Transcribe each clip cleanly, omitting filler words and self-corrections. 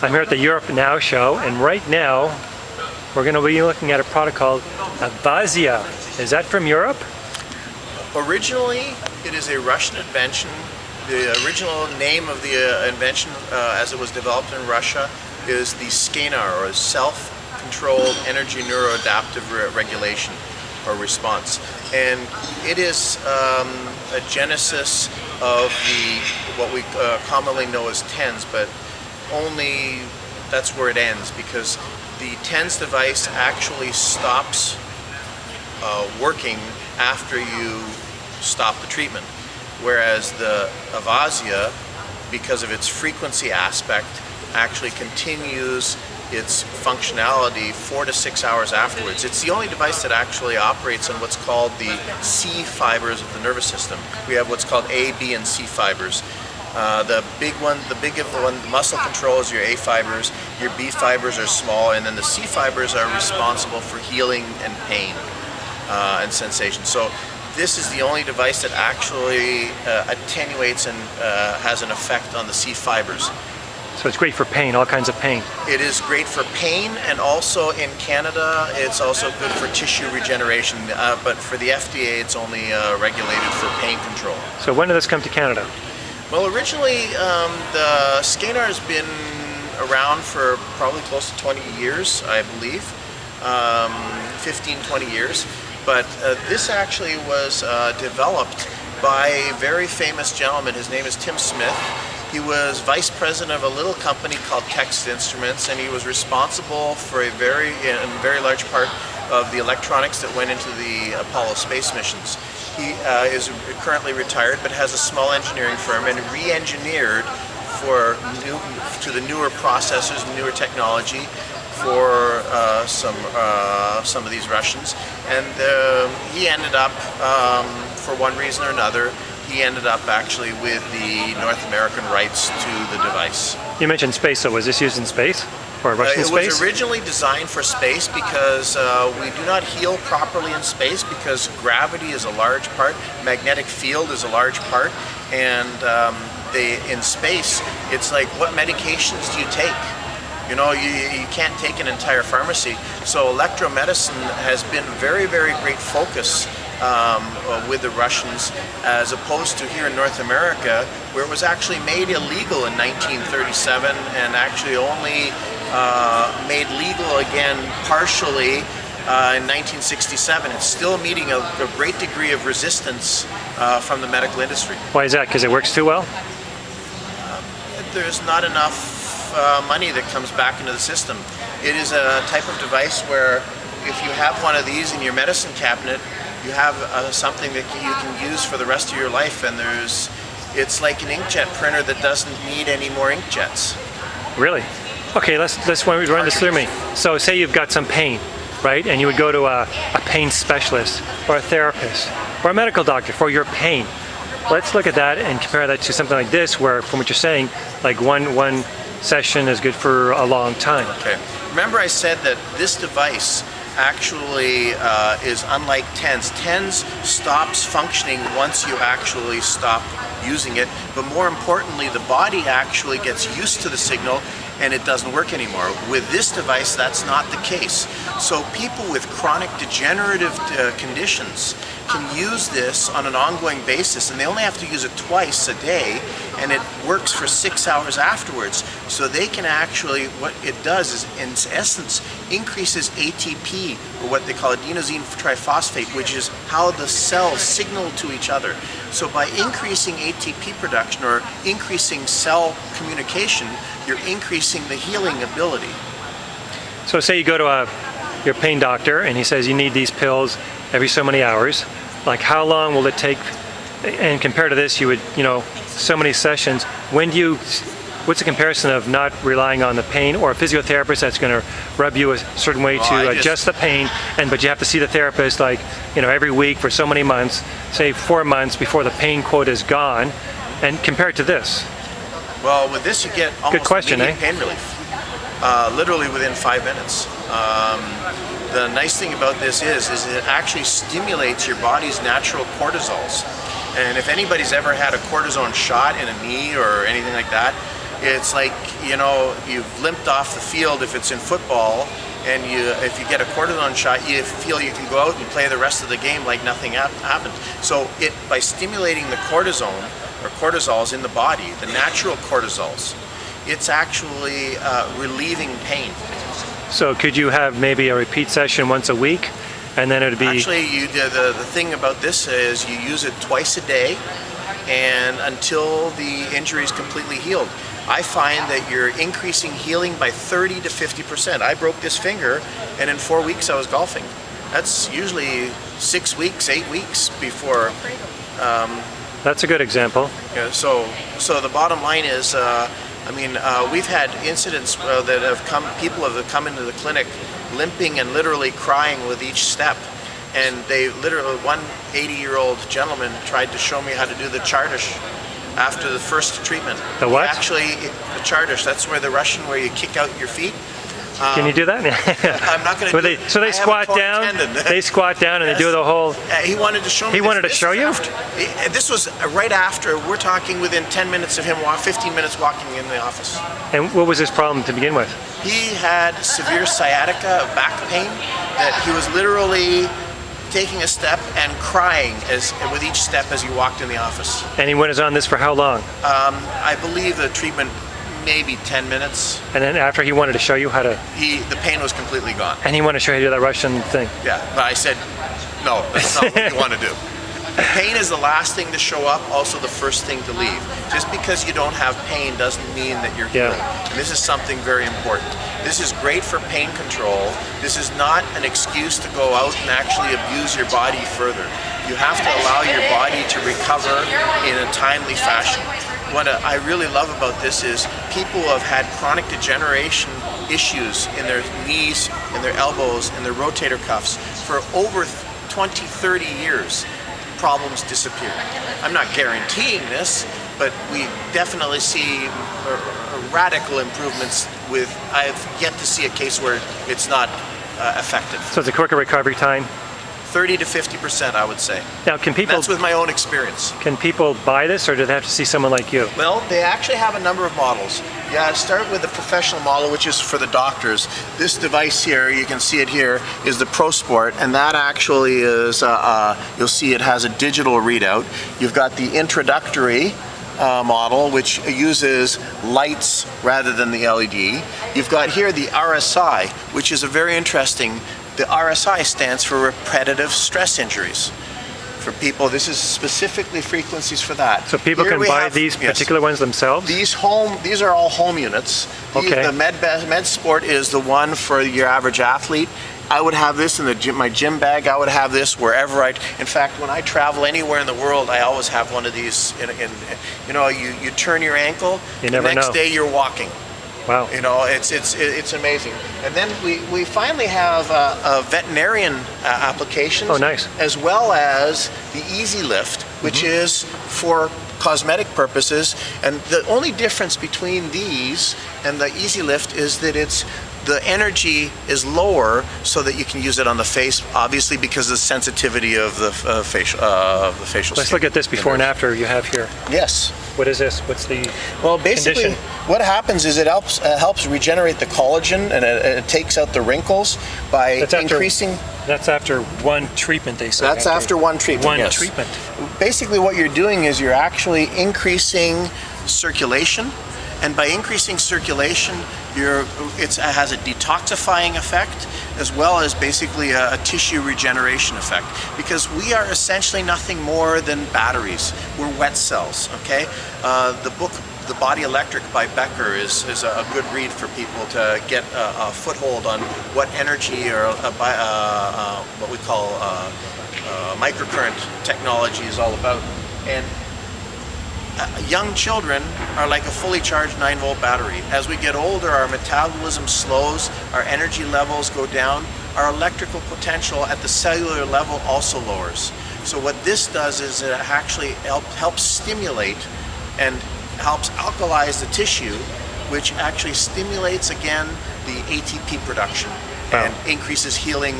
I'm here at the Europe Now show, and right now we're going to be looking at a product called Avazzia. Is that from Europe? Originally, it is a Russian invention. The original name of the invention, as it was developed in Russia, is the SCANAR, or Self-Controlled Energy Neuroadaptive Regulation or Response. And it is a genesis of what we commonly know as TENS, but only that's where it ends, because the TENS device actually stops working after you stop the treatment, whereas the Avazzia, because of its frequency aspect, actually continues its functionality 4 to 6 hours afterwards. It's the only device that actually operates on what's called the C fibers of the nervous system. We have what's called A, B, and C fibers. The big one, the muscle control is your A fibers, your B fibers are small, and then the C fibers are responsible for healing and pain and sensation. So this is the only device that actually attenuates and has an effect on the C fibers. So it's great for pain, all kinds of pain. It is great for pain, and also in Canada it's also good for tissue regeneration, but for the FDA it's only regulated for pain control. So when did this come to Canada? Well, originally the SCANAR has been around for probably close to 20 years, I believe, 15-20 years, but this actually was developed by a very famous gentleman. His name is Tim Smith. He was vice president of a little company called Text Instruments, and he was responsible for a very large part of the electronics that went into the Apollo space missions. He is currently retired, but has a small engineering firm, and re-engineered to the newer processors, newer technology for some of these Russians. And he ended up, for one reason or another, he ended up actually with the North American rights to the device. You mentioned space, so was this used in space? Or Russian space? It was originally designed for space because we do not heal properly in space, because gravity is a large part, magnetic field is a large part, and in space it's like, what medications do you take? You know, you can't take an entire pharmacy. So electromedicine has been very, very great focus with the Russians, as opposed to here in North America, where it was actually made illegal in 1937 and actually only made legal again partially in 1967. It's still meeting a great degree of resistance from the medical industry. Why is that? Because it works too well? There's not enough money that comes back into the system. It is a type of device where if you have one of these in your medicine cabinet, you have something that you can use for the rest of your life, and it's like an inkjet printer that doesn't need any more inkjets. Really? Okay, let's run this through me. So say you've got some pain, right? And you would go to a pain specialist or a therapist or a medical doctor for your pain. Let's look at that and compare that to something like this, where, from what you're saying, like one session is good for a long time. Okay. Remember I said that this device actually is unlike TENS. TENS stops functioning once you actually stop using it, but more importantly, the body actually gets used to the signal and it doesn't work anymore. With this device, that's not the case. So people with chronic degenerative conditions can use this on an ongoing basis, and they only have to use it twice a day, and it works for 6 hours afterwards. So they can actually, what it does is, in essence, increases ATP, or what they call adenosine triphosphate, which is how the cells signal to each other. So by increasing ATP production, or increasing cell communication, you're increasing the healing ability. So say you go to your pain doctor and he says you need these pills every so many hours. Like, how long will it take? And compared to this, you would, so many sessions. What's the comparison of not relying on the pain, or a physiotherapist that's going to rub you a certain way to adjust the pain, but you have to see the therapist like, every week for so many months, say 4 months before the pain quota is gone, and compared to this? Well, with this you get almost immediate pain relief, literally within 5 minutes. The nice thing about this is it actually stimulates your body's natural cortisols. And if anybody's ever had a cortisone shot in a knee or anything like that, It's like, you know, you've limped off the field if it's in football, and if you get a cortisone shot, you feel you can go out and play the rest of the game like nothing happened. So by stimulating the cortisone or cortisols in the body, the natural cortisols, it's actually relieving pain. So could you have maybe a repeat session once a week, and then it would be... Actually, the thing about this is you use it twice a day, and until the injury is completely healed. I find that you're increasing healing by 30 to 50%. I broke this finger, and in 4 weeks I was golfing. That's usually 6 weeks, 8 weeks before. That's a good example. Yeah, so the bottom line is, we've had incidents that have come. People have come into the clinic limping and literally crying with each step. And they literally, one 80-year-old gentleman tried to show me how to do the chardish after the first treatment. The what? Actually, the chardish, that's where the Russian, where you kick out your feet. Can you do that? I'm not going to do it. So they squat down, they squat down and Yes. they do the whole... He wanted to show me. He wanted to show you? This was right after, we're talking within 10 minutes of him, 15 minutes walking in the office. And what was his problem to begin with? He had severe sciatica, back pain, that he was literally taking a step and crying with each step as he walked in the office. And he was on this for how long? I believe the treatment maybe 10 minutes. And then after he wanted to show you how to... The pain was completely gone. And he wanted to show you how to do that Russian thing. Yeah, but I said, no, that's not what you want to do. Pain is the last thing to show up, also the first thing to leave. Just because you don't have pain doesn't mean that you're healed. And this is something very important. This is great for pain control. This is not an excuse to go out and actually abuse your body further. You have to allow your body to recover in a timely fashion. What I really love about this is people who have had chronic degeneration issues in their knees, in their elbows, in their rotator cuffs for over 20, 30 years. Problems disappear. I'm not guaranteeing this, but we definitely see radical improvements I've yet to see a case where it's not effective. So it's a quicker recovery time? 30 to 50%, I would say. Now, can people... That's with my own experience. Can people buy this, or do they have to see someone like you? Well, they actually have a number of models. Yeah, start with the professional model, which is for the doctors. This device here, you can see it here, is the Pro Sport, and that actually is, you'll see it has a digital readout. You've got the introductory model, which uses lights rather than the LED. You've got here the RSI, which is a very interesting. The RSI stands for repetitive stress injuries. For people, this is specifically frequencies for that. So people can buy these particular ones themselves? These are all home units. Okay. The Med Sport is the one for your average athlete. I would have this in my gym bag. I would have this wherever in fact, when I travel anywhere in the world, I always have one of these. You turn your ankle, the next day you're walking. Wow. You know, it's amazing. And then we finally have a veterinarian applications. Oh, nice. As well as the Easy Lift, which is for cosmetic purposes. And the only difference between these and the Easy Lift is that the energy is lower, so that you can use it on the face, obviously because of the sensitivity of the facial skin. Let's look at this before and after you have here. Yes. What is this? What's the basically, condition? What happens is it helps regenerate the collagen, and it takes out the wrinkles by increasing. That's after one treatment, they say. That's after one treatment. One treatment. Basically, what you're doing is you're actually increasing circulation, and by increasing circulation, it has a detoxifying effect, as well as basically a tissue regeneration effect, because we are essentially nothing more than batteries. We're wet cells, okay? The book The Body Electric by Becker is a good read for people to get a foothold on what energy or what we call microcurrent technology is all about. And young children are like a fully charged 9-volt battery. As we get older, our metabolism slows, our energy levels go down, our electrical potential at the cellular level also lowers. So what this does is it actually helps stimulate and helps alkalize the tissue, which actually stimulates again the ATP production and increases healing.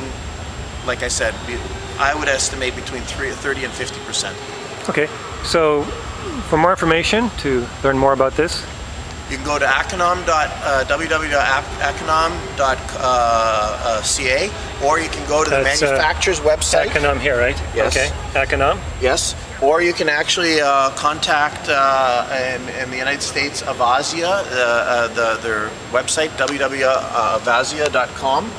Like I said, I would estimate between 30 and 50%. Okay, so for more information, to learn more about this, You can go to www.econom.ca, or you can go to the That's, manufacturer's website. Econom here, right? Yes. Okay. Econom. Yes. Or you can actually contact in the United States Avazzia, their website www.avazzia.com.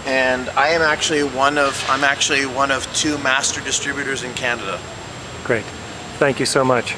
And I'm actually one of two master distributors in Canada. Great. Thank you so much.